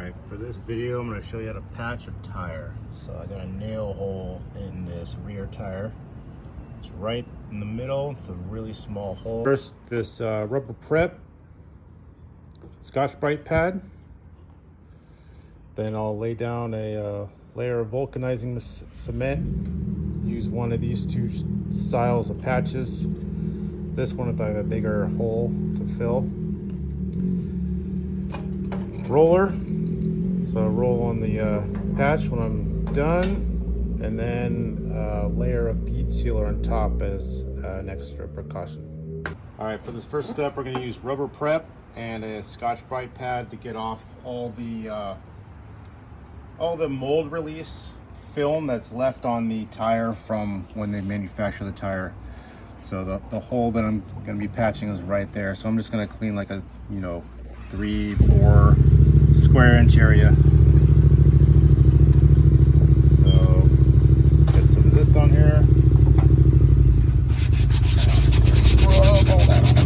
Alright, for this video I'm going to show you how to patch a tire. So I got a nail hole in this rear tire. It's right in the middle. It's a really small hole. First, this rubber prep Scotch-Brite pad. Then I'll lay down a layer of vulcanizing cement. Use one of these two styles of patches. This one if I have a bigger hole to fill. Roller. So I roll on the patch when I'm done, and then a layer of bead sealer on top as an extra precaution. All right, for this first step, we're going to use rubber prep and a Scotch-Brite pad to get off all the mold release film that's left on the tire from when they manufacture the tire. So the hole that I'm going to be patching is right there. So I'm just going to clean like a 3-4 square inch area. So get some of this on here. Rub all that on.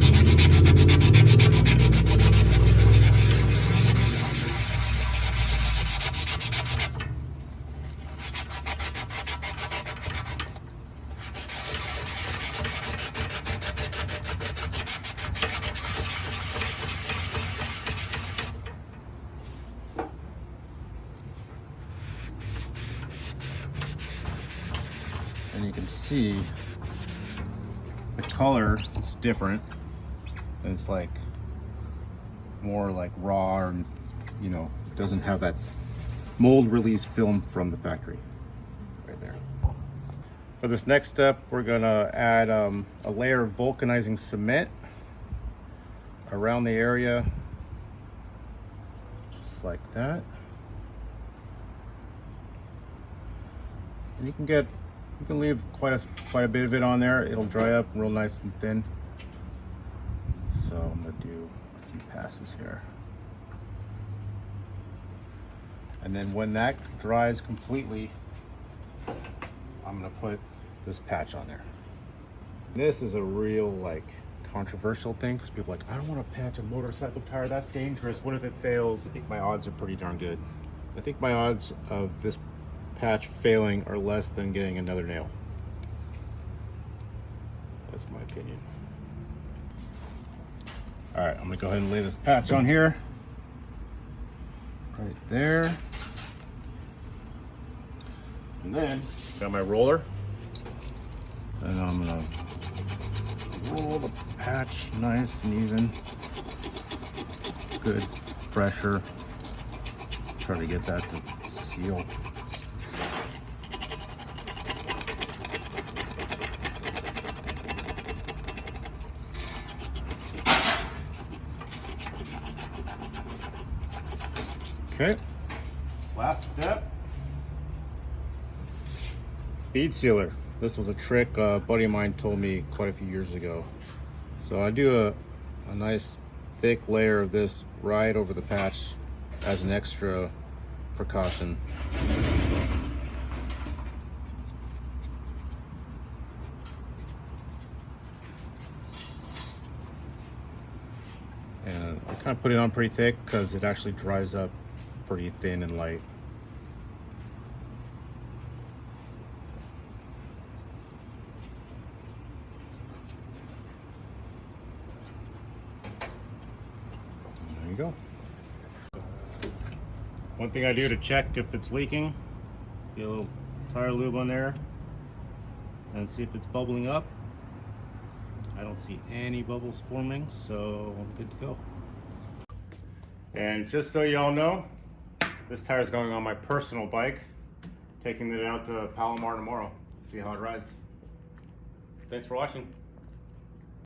And you can see the color is different. And it's like more like raw, and doesn't have that mold release film from the factory right there. For this next step, we're gonna add a layer of vulcanizing cement around the area, just like that. And you can leave quite a bit of it on there. It'll dry up real nice and thin. So I'm gonna do a few passes here. And then when that dries completely, I'm gonna put this patch on there. This is a real controversial thing because people are like, I don't want to patch a motorcycle tire, that's dangerous. What if it fails? I think my odds are pretty darn good. I think my odds of this patch failing are less than getting another nail. That's my opinion. All right, I'm gonna go ahead and lay this patch on here, right there. And then got my roller, and I'm gonna roll the patch nice and even. Good pressure. Try to get that to seal. Okay, last step, bead sealer. This was a trick a buddy of mine told me quite a few years ago. So I do a nice thick layer of this right over the patch as an extra precaution. And I kind of put it on pretty thick because it actually dries up pretty thin and light. And there you go. One thing I do to check if it's leaking, get a little tire lube on there and see if it's bubbling up. I don't see any bubbles forming, so I'm good to go. And just so y'all know, this tire is going on my personal bike, taking it out to Palomar tomorrow. See how it rides. Thanks for watching.